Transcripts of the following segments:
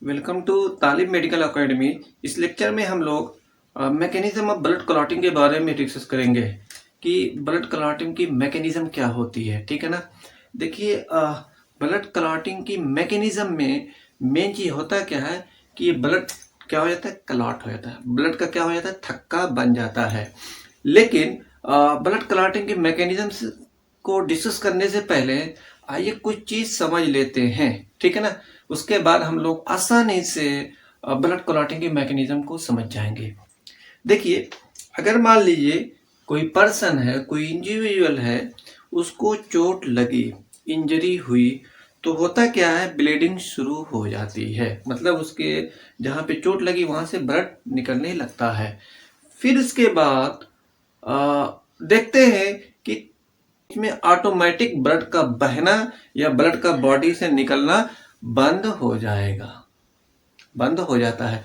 Welcome to Talib medical academy. इस लेक्चर में हम लोग मैकेनिज्म ऑफ ब्लड क्लॉटिंग के बारे में डिस्कस करेंगे कि ब्लड क्लॉटिंग की मैकेनिज्म क्या होती है। ठीक है ना। देखिए, ब्लड क्लॉटिंग की मैकेनिज्म में मेन चीज होता क्या है कि ये ब्लड क्या हो जाता है, क्लॉट हो जाता है। ब्लड का क्या हो जाता है, थक्का बन जाता है। लेकिन ब्लड क्लॉटिंग की मैकेनिज्म को डिस्कस करने से पहले आइए कुछ चीज समझ लेते हैं। ठीक है ना। उसके बाद हम लोग आसानी से ब्लड क्लॉटिंग के मैकेनिज्म को समझ जाएंगे। देखिए, अगर मान लीजिए कोई पर्सन है, कोई इंडिविजुअल है, उसको चोट लगी, इंजरी हुई, तो होता क्या है, ब्लीडिंग शुरू हो जाती है। मतलब उसके जहाँ पे चोट लगी वहां से ब्लड निकलने लगता है। फिर उसके बाद देखते हैं कि इसमें ऑटोमेटिक ब्लड का बहना या ब्लड का बॉडी से निकलना बंद हो जाएगा, बंद हो जाता है।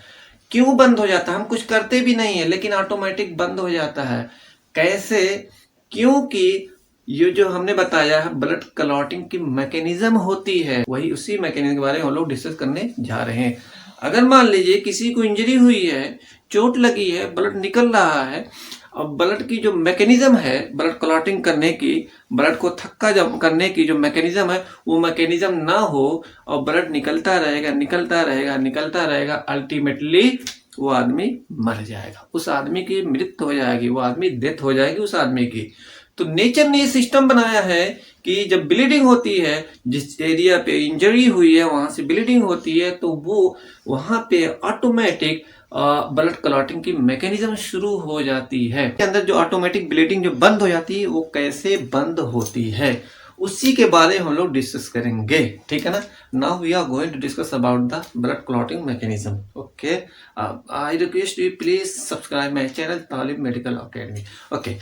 क्यों बंद हो जाता है? हम कुछ करते भी नहीं है लेकिन ऑटोमेटिक बंद हो जाता है। कैसे? क्योंकि ये जो हमने बताया है ब्लड क्लॉटिंग की मैकेनिज्म होती है, वही उसी मैकेनिज्म के बारे में हम लोग डिस्कस करने जा रहे हैं। अगर मान लीजिए किसी को इंजरी हुई है, चोट लगी है, ब्लड निकल रहा है, और ब्लड की जो मैकेनिज्म है ब्लड क्लॉटिंग करने की, ब्लड को थक्का जम करने की जो मैकेनिज्म है, वो मैकेनिज्म ना हो और ब्लड निकलता रहेगा, निकलता रहेगा, निकलता रहेगा, अल्टीमेटली वो आदमी मर जाएगा, उस आदमी की मृत्यु हो जाएगी, वो आदमी डेथ हो जाएगी उस आदमी की। तो नेचर ने ये सिस्टम बनाया है कि जब ब्लीडिंग होती है, जिस एरिया पे इंजरी हुई है वहां से ब्लीडिंग होती है, तो वो वहां पे ऑटोमेटिक ब्लड क्लॉटिंग की मैकेनिज्म शुरू हो जाती है। के अंदर जो ऑटोमेटिक ब्लीडिंग जो बंद हो जाती है, वो कैसे बंद होती है, उसी के बारे में हम लोग डिस्कस करेंगे। ठीक है ना। Now we are going to discuss about the blood clotting mechanism. Okay, I request you please subscribe my channel Talib medical academy. Okay,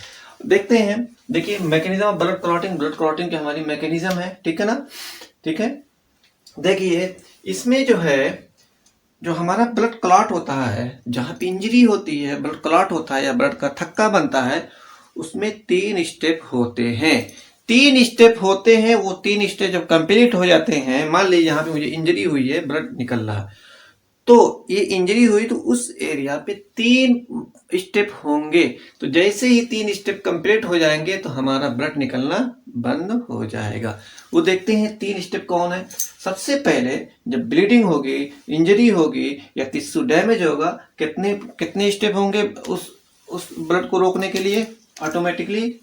देखते हैं। देखिए, mechanism of blood clotting, blood clotting की हमारी मैकेनिज्म है। ठीक है ना। ठीक है। देखिए, इसमें जो है, जो हमारा ब्लड क्लॉट होता है, जहां पे इंजरी होती है, ब्लड क्लॉट होता है या ब्लड का थक्का बनता है, उसमें 3 स्टेप होते हैं। 3 स्टेप होते हैं। वो 3 स्टेप जब कंप्लीट हो जाते हैं, मान लीजिए यहाँ पे मुझे इंजरी हुई है, ब्लड निकल रहा है, तो ये इंजरी हुई तो उस एरिया पे 3 स्टेप होंगे। तो जैसे ही 3 स्टेप कंप्लीट हो जाएंगे तो हमारा ब्लड निकलना बंद हो जाएगा। वो देखते हैं 3 स्टेप कौन है। सबसे पहले जब ब्लीडिंग होगी, इंजरी होगी या टिश्यू डैमेज होगा, कितने कितने स्टेप होंगे उस ब्लड को रोकने के लिए ऑटोमेटिकली?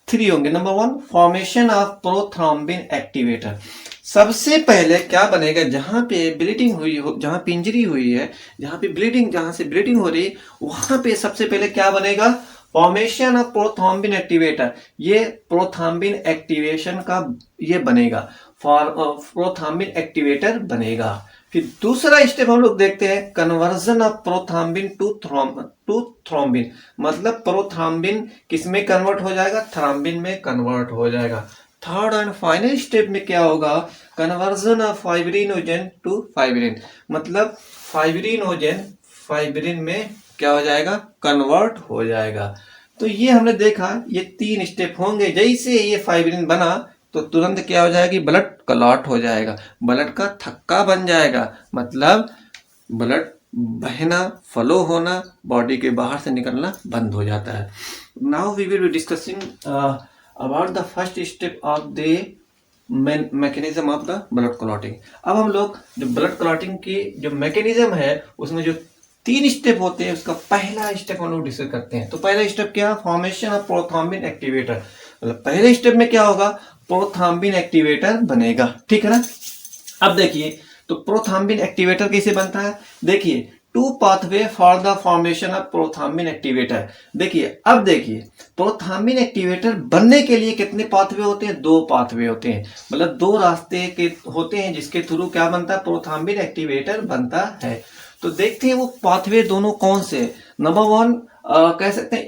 3 होंगे। Number 1, formation of prothrombin activator. सबसे पहले क्या बनेगा, जहां पे ब्लीडिंग हुई हो, जहां पे इंजरी हुई है, जहां पे ब्लीडिंग, जहां से ब्लीडिंग हो रही, वहां पे सबसे पहले क्या बनेगा, फॉर्मेशन ऑफ प्रोथ्रोम्बिन एक्टिवेटर। ये प्रोथ्रोम्बिन एक्टिवेशन का ये बनेगा, प्रोथ्रोम्बिन एक्टिवेटर बनेगा। फिर दूसरा स्टेप हम लोग देखते हैं, conversion of prothrombin to thrombin. मतलब प्रोथ्रोम्बिन किसमें कन्वर्ट हो जाएगा, थ्रोम्बिन में कन्वर्ट हो जाएगा। थर्ड एंड फाइनल स्टेप में क्या होगा, conversion of fibrinogen to fibrin. मतलब फाइब्रिनोजन फाइब्रिन में क्या हो जाएगा, कन्वर्ट हो जाएगा। तो ये हमने देखा, ये 3 स्टेप होंगे। जैसे ये फाइब्रिन बना तो तुरंत क्या हो जाएगी, ब्लड क्लॉट हो जाएगा, ब्लड का थक्का बन जाएगा। मतलब ब्लड बहना, फ्लो होना, बॉडी के बाहर से निकलना बंद हो जाता है। Now we will be discussing about the first step of the mechanism of the blood clotting. अब हम लोग जो ब्लड क्लॉटिंग की जो मैकेनिज्म है, उसमें जो 3 स्टेप होते हैं, उसका पहला स्टेप हम लोग डिस्कस करते हैं। तो पहला स्टेप क्या, फॉर्मेशन ऑफ प्रोथ्रोम्बिन एक्टिवेटर। मतलब पहले स्टेप में क्या होगा, प्रोथ्रोम्बिन एक्टिवेटर बनेगा। ठीक है ना। अब देखिए, तो प्रोथ्रोम्बिन एक्टिवेटर कैसे बनता है। देखिए, 2 pathway for the formation of prothrombin activator. देखिए, अब देखिए, प्रोथ्रोम्बिन एक्टिवेटर बनने के लिए कितने पाथवे होते हैं, 2 पाथवे होते हैं। मतलब 2 रास्ते के होते हैं जिसके थ्रू क्या बनता है, प्रोथ्रोम्बिन एक्टिवेटर बनता है। तो देखते हैं वो पाथवे दोनों कौन से। नंबर 1 कह सकते हैं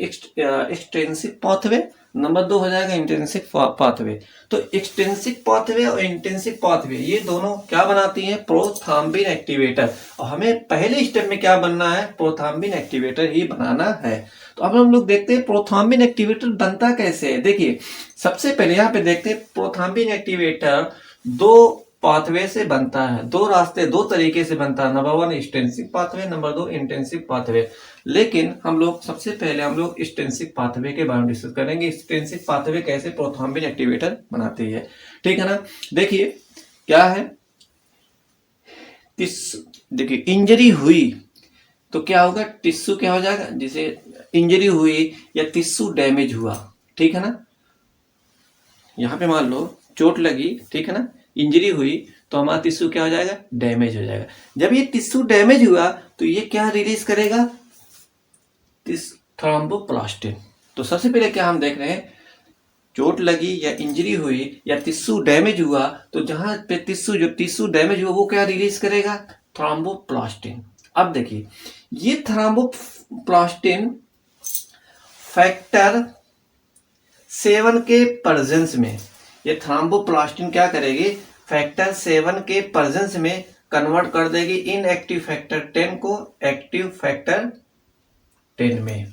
एक्सटेंसिव पाथवे, नंबर 2 हो जाएगा इंटेंसिव पाथवे। तो एक्सटेंसिव पाथवे और इंटेंसिव पाथवे ये दोनों क्या बनाती हैं, प्रोथ्रोम्बिन एक्टिवेटर। और हमें पहले स्टेप में क्या बनना है, प्रोथ्रोम्बिन एक्टिवेटर ही बनाना है। तो अब हम लोग देखते हैं प्रोथ्रोम्बिन एक्टिवेटर बनता कैसे है। देखिए, सबसे पहले यहाँ पे देखते हैं प्रोथ्रोम्बिन एक्टिवेटर 2 पाथवे से बनता है, दो रास्ते, दो तरीके से बनता है। Number 1 extensive pathway, number 2 intensive pathway. लेकिन हम लोग सबसे पहले हम लोग एक्सटेंसिव पाथवे के बारे में डिस्कस करेंगे। एक्सटेंसिव पाथवे कैसे प्रोथ्रोम्बिन एक्टिवेटर बनाती है, ठीक है ना। देखिए क्या है, देखिए इंजरी हुई तो क्या होगा, टिश्यू क्या हो जाएगा, जैसे इंजरी हुई या टिश्यू डैमेज हुआ, ठीक है ना। यहाँ पे मान लो चोट लगी, ठीक है ना, इंजरी हुई तो हमारा टिश्यू क्या हो जाएगा, डैमेज हो जाएगा। जब ये टिश्यू डैमेज हुआ तो ये क्या रिलीज करेगा, थ्रोम्बोप्लास्टिन। तो सबसे पहले क्या हम देख रहे हैं, चोट लगी या इंजरी हुई या टिश्यू डैमेज हुआ तो जहां पे टिश्यू डैमेज हुआ वो क्या रिलीज करेगा, थ्रोम्बोप्लास्टिन। अब देखिए ये थ्रोम्बोप्लास्टिन फैक्टर 7 के प्रेजेंस में, ये थ्रोम्बोप्लास्टिन क्या करेगी, फैक्टर 7 के प्रेजेंस में कन्वर्ट कर देगी इनएक्टिव फैक्टर 10 को एक्टिव फैक्टर 10 में,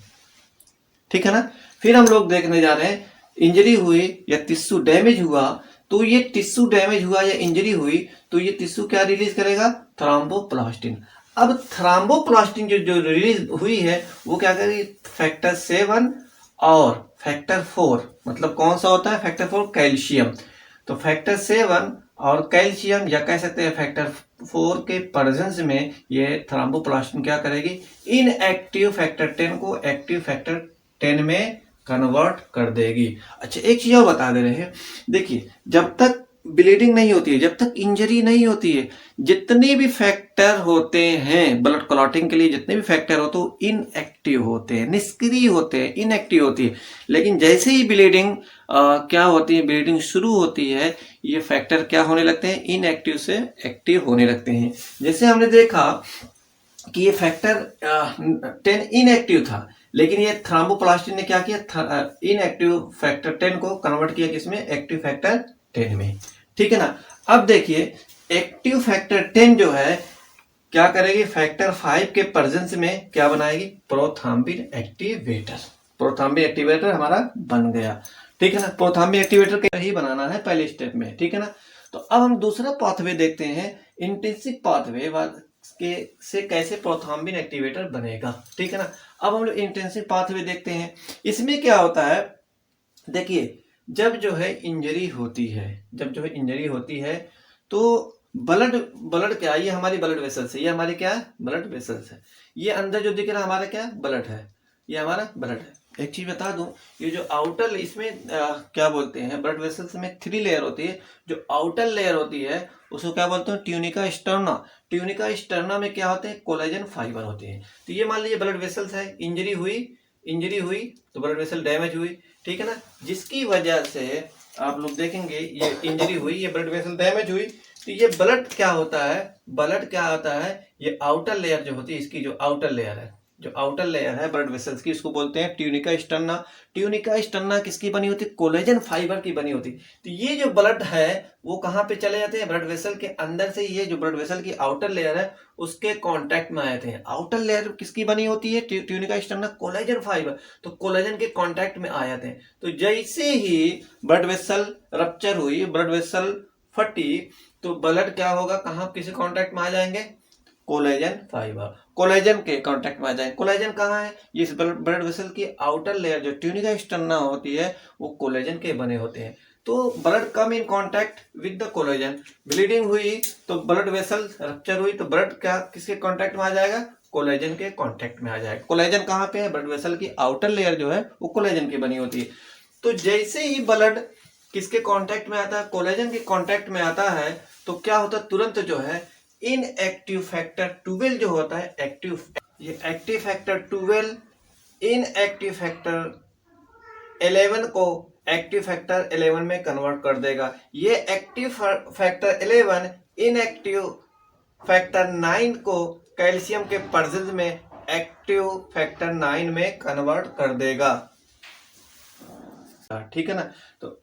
ठीक है ना। फिर हम लोग देखने जा रहे हैं, इंजरी हुई या टिश्यू डैमेज हुआ तो ये टिश्यू डैमेज हुआ या इंजरी हुई तो ये टिश्यू क्या रिलीज करेगा, थ्रोम्बोप्लास्टिन। अब थ्रोम्बोप्लास्टिन जो रिलीज हुई है वो क्या करेगी, फैक्टर 7 और फैक्टर 4, मतलब कौन सा होता है फैक्टर 4, कैल्शियम। तो फैक्टर 7 और कैल्शियम या कह सकते हैं फैक्टर 4 के प्रेजेंस में ये थ्रोम्बोप्लास्टिन क्या करेगी, इनएक्टिव फैक्टर 10 को एक्टिव फैक्टर 10 में कन्वर्ट कर देगी। अच्छा एक चीज और बता दे रहे हैं, देखिए जब तक ब्लीडिंग नहीं होती है, जब तक इंजरी नहीं होती है, जितने भी फैक्टर होते हैं ब्लड क्लॉटिंग के लिए, जितने भी फैक्टर होते हैं इनएक्टिव होते हैं, निष्क्रिय होते हैं, इनएक्टिव होती है। लेकिन जैसे ही ब्लीडिंग क्या होती है, ब्लीडिंग शुरू होती है, ये फैक्टर क्या होने लगते हैं, इनएक्टिव से एक्टिव होने लगते हैं। जैसे हमने देखा कि ये फैक्टर 10 इनएक्टिव था, लेकिन ये थ्रोम्बोप्लास्टिन ने क्या किया, इनएक्टिव फैक्टर 10 को कन्वर्ट किया किसमें, एक्टिव फैक्टर 10 में, ठीक है ना। अब देखिए एक्टिव फैक्टर 10 जो है क्या करेगी, फैक्टर 5 के प्रेजेंस में क्या बनाएगी, प्रोथ्रोम्बिन एक्टिवेटर। प्रोथ्रोम्बिन एक्टिवेटर हमारा बन गया, ठीक है ना। प्रोथ्रोम्बिन एक्टिवेटर के ही बनाना है पहले स्टेप में, ठीक है ना। तो अब हम दूसरा पाथवे देखते हैं, इंटेंसिव पाथवे के से कैसे प्रोथ्रोम्बिन एक्टिवेटर बनेगा, ठीक है ना। अब हम लोग इंटेंसिव पाथवे देखते हैं। इसमें क्या होता है, देखिए जब जो है इंजरी होती है, जब जो है इंजरी होती है तो ब्लड ब्लड क्या, ये हमारी ब्लड वेसल्स है, ये हमारी क्या है, ब्लड वेसल्स है। ये अंदर जो दिख रहा है हमारा क्या, ब्लड है, ये हमारा ब्लड है। एक चीज बता दूं, ये जो आउटर इसमें क्या बोलते हैं, ब्लड वेसल्स में 3 लेयर होती है। जो आउटर लेयर होती है उसको क्या बोलते हैं, ट्यूनिका स्टर्ना। ट्यूनिका स्टर्ना में क्या होते हैं, कोलेजन फाइबर होते हैं। तो ये मान लीजिए ब्लड वेसल्स है, इंजरी हुई तो ब्लड वेसल डैमेज हुई, ठीक है ना, जिसकी वजह से आप लोग देखेंगे ये इंजरी हुई, ये ब्लड वेसल डैमेज हुई, तो ये ब्लड क्या होता है, ब्लड क्या होता है, ये आउटर लेयर जो होती है, इसकी जो आउटर लेयर है, जो आउटर लेयर है ब्लड वेसल्स की, उसको बोलते हैं ट्यूनिका स्टर्ना। ट्यूनिका स्टर्ना किसकी बनी होती है, कोलेजन फाइबर की बनी होती। तो ये जो ब्लड है वो कहाँ पे चले जाते हैं, ब्लड वेसल के अंदर से, ये जो ब्लड वेसल की आउटर लेयर है उसके कांटेक्ट में आए थे। आउटर लेयर किसकी बनी होती है, ट्यूनिका स्टर्ना, कोलेजन फाइबर। तो कोलेजन के कांटेक्ट में आए थे, तो जैसे ही ब्लड वेसल रप्चर हुई, ब्लड वेसल फटी, तो ब्लड क्या होगा, कहाँ किसी कांटेक्ट में आ जाएंगे, कोलेजन फाइबर, कोलेजन के कांटेक्ट में आ जाएंगे। कोलेजन कहाँ है, ये ब्लड वेसल की आउटर लेयर जो ट्यूनिका स्टर्ना होती है वो कोलेजन के बने होते हैं। तो blood come in contact with the collagen, bleeding हुई तो ब्लड वेसल रप्चर हुई तो ब्लड क्या किसके कांटेक्ट में आ जाएगा, कोलेजन के कांटेक्ट में आ जाएगा। कोलेजन कहाँ पे है, ब्लड वेसल की आउटर लेयर जो है वो कोलेजन की बनी होती है। तो जैसे ही ब्लड किसके कांटेक्ट में आता है, कोलेजन के कांटेक्ट में आता है, तो क्या होता है, तुरंत जो है इनएक्टिव फैक्टर 12 जो होता है एक्टिव, ये एक्टिव फैक्टर 12 इनएक्टिव फैक्टर 11 को एक्टिव फैक्टर 11 में कन्वर्ट कर देगा। ये एक्टिव फैक्टर 11 इनएक्टिव फैक्टर 9 को कैल्शियम के प्रेजेंस में एक्टिव फैक्टर 9 में कन्वर्ट कर देगा, ठीक है ना। तो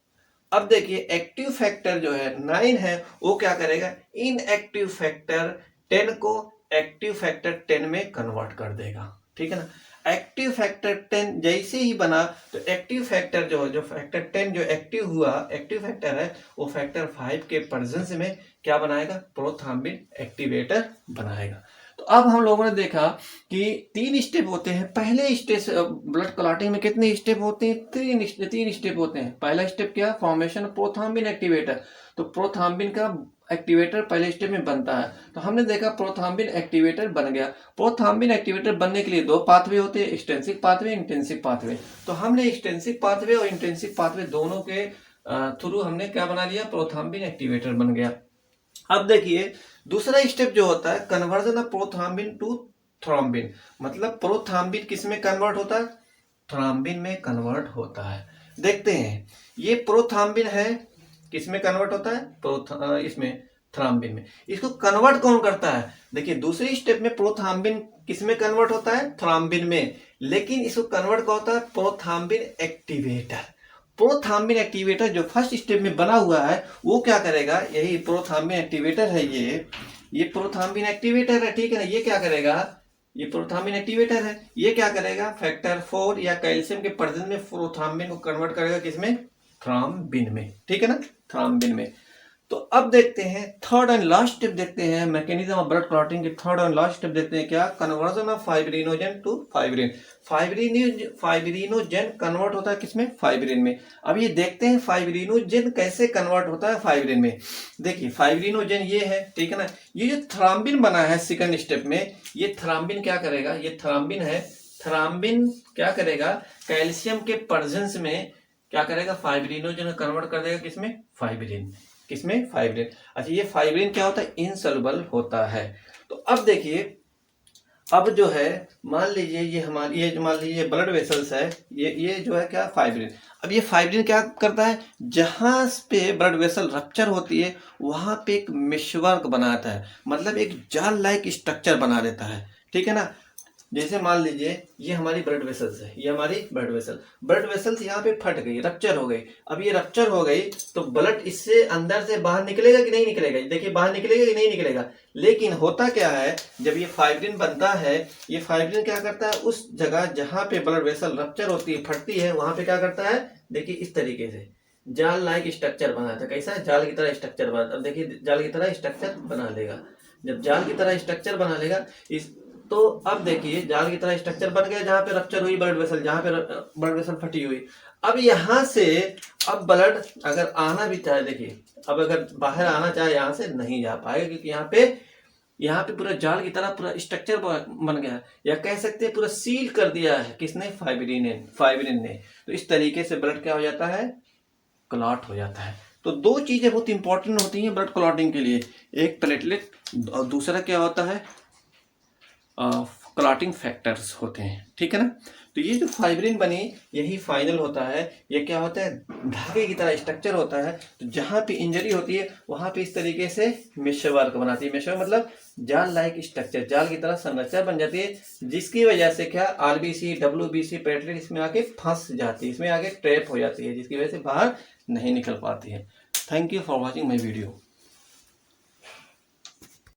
अब देखिए एक्टिव फैक्टर जो है 9 है वो क्या करेगा, इनएक्टिव फैक्टर 10 को एक्टिव फैक्टर 10 में कन्वर्ट कर देगा, ठीक है ना। एक्टिव फैक्टर 10 जैसे ही बना तो एक्टिव फैक्टर जो फैक्टर 10 जो एक्टिव हुआ, एक्टिव फैक्टर है, वो फैक्टर 5 के प्रेजेंस में क्या बनाएगा, प्रोथ्रोम्बिन एक्टिवेटर बनाएगा। तो अब हम लोगों ने देखा कि 3 स्टेप होते हैं। पहले स्टेज ब्लड क्लॉटिंग में कितने स्टेप होते हैं, 3 स्टेप होते हैं। पहला स्टेप क्या, फॉर्मेशन प्रोथ्रोम्बिन एक्टिवेटर। तो प्रोथ्रोम्बिन का एक्टिवेटर पहले स्टेप में बनता है। तो हमने देखा प्रोथ्रोम्बिन एक्टिवेटर बन गया। प्रोथ्रोम्बिन एक्टिवेटर बनने के लिए 2 पाथवे होते हैं, एक्सटेंसिव पाथवे, इंटेंसिव पाथवे। तो हमने एक्सटेंसिव पाथवे और इंटेंसिव पाथवे दोनों के थ्रू हमने क्या बना लिया, प्रोथ्रोम्बिन एक्टिवेटर बन गया। अब देखिए दूसरा स्टेप जो होता है, conversion of prothrombin to thrombin. मतलब प्रोथ्रोम्बिन किस में कन्वर्ट होता है, थ्रोम्बिन में कन्वर्ट होता है। देखते हैं ये प्रोथ्रोम्बिन है, किस में कन्वर्ट होता है, इसमें थ्रोम्बिन में। इसको कन्वर्ट कौन करता है, देखिए दूसरे स्टेप में प्रोथ्रोम्बिन किस में कन्वर्ट होता है, थ्रोम्बिन में। लेकिन इसको कन्वर्ट कौन होता है, प्रोथ्रोम्बिन एक्टिवेटर। प्रोथ्रोम्बिन एक्टिवेटर जो फर्स्ट स्टेप में बना हुआ है वो क्या करेगा, यही प्रोथ्रोम्बिन एक्टिवेटर है, ये प्रोथ्रोम्बिन एक्टिवेटर है, ठीक है ना। ये क्या करेगा, ये प्रोथ्रोम्बिन एक्टिवेटर है, ये क्या करेगा, फैक्टर 4 या कैल्शियम के प्रेजेंस में प्रोथ्रोम्बिन को कन्वर्ट करेगा किसमें, थ्रोम्बिन में, ठीक है ना, थ्रोम्बिन में। तो अब देखते हैं थर्ड एंड लास्ट स्टेप, देखते हैं मैकेनिज्म ऑफ ब्लड क्लॉटिंग के थर्ड एंड लास्ट स्टेप देखते हैं क्या, conversion of fibrinogen to fibrin. Fibrinogen convert होता है किसमें, फाइब्रिन में। अब ये देखते हैं फाइब्रिनोजन कैसे कन्वर्ट होता है फाइब्रिन में। देखिए फाइब्रिनोजन ये है, ठीक है ना। ये जो थ्रोम्बिन बना है सेकंड स्टेप में, ये थ्रोम्बिन क्या करेगा, ये थ्रोम्बिन है, थ्रोम्बिन क्या करेगा, कैल्शियम के प्रेजेंस में क्या करेगा, फाइब्रिनोजन कन्वर्ट कर देगा किसमें, फाइब्रिन, किसमें, फाइब्रिन। अच्छा ये फाइब्रिन क्या होता है, इनसॉल्युबल होता है। तो अब देखिए, अब जो है मान लीजिए ये हमारी, ये मान लीजिए ब्लड वेसल्स है, ये जो है क्या, फाइब्रिन। अब ये फाइब्रिन क्या करता है, जहां पे ब्लड वेसल रप्चर होती है वहां पे एक मेशवर्क बनाता है, मतलब एक जाल लाइक स्ट्रक्चर बना देता है, ठीक है ना। जैसे मान लीजिए ये हमारी ब्लड वेसल्स है, ये हमारी ब्लड वेसल्स यहाँ पे फट गई, रप्चर हो गई। अब ये रप्चर हो गई तो ब्लड इससे अंदर से बाहर निकलेगा कि नहीं निकलेगा, देखिए बाहर निकलेगा कि नहीं निकलेगा। लेकिन होता क्या है, जब ये फाइब्रिन बनता है, ये फाइब्रिन क्या करता है, उस जगह जहां पे ब्लड वेसल रप्चर होती है, फटती है, वहां पे क्या करता है, देखिए इस तरीके से जाल लाइक स्ट्रक्चर बनाता है। कैसा, जाल की तरह स्ट्रक्चर बनाता है। अब देखिए जाल की तरह स्ट्रक्चर बना लेगा। जब जाल की तरह स्ट्रक्चर बना लेगा इस, तो अब देखिए जाल की तरह स्ट्रक्चर बन गया जहां पे रप्चर हुई ब्लड वेसल, जहां पे ब्लड वेसल फटी हुई। अब यहां से अब ब्लड अगर आना भी चाहे, देखिए अब अगर बाहर आना चाहे यहाँ से नहीं जा पाएगा, क्योंकि यहाँ पे पूरा जाल की तरह पूरा स्ट्रक्चर बन गया है, या कह सकते हैं पूरा सील कर दिया है किसने, फाइब्रिन ने। तो इस तरीके से ब्लड क्या हो जाता है, क्लॉट हो जाता है। तो 2 चीजें बहुत इंपॉर्टेंट होती हैं ब्लड क्लॉटिंग के लिए, एक प्लेटलेट और दूसरा क्या होता है, क्लॉटिंग फैक्टर्स होते हैं, ठीक है ना। तो ये जो फाइब्रिन बनी यही फाइनल होता है, ये क्या होता है, धागे की तरह स्ट्रक्चर होता है। तो जहां पे इंजरी होती है वहां पे इस तरीके से मेशवर्क बनाती है, मेशवर्क मतलब जाल लाइक स्ट्रक्चर, जाल की तरह संरचना बन जाती है, जिसकी वजह से क्या, आरबीसी, डब्ल्यूबीसी, प्लेटलेट इसमें आके फंस जाती है, इसमें आगे ट्रैप हो जाती है, जिसकी वजह से बाहर नहीं निकल पाती है। Thank you for watching my video.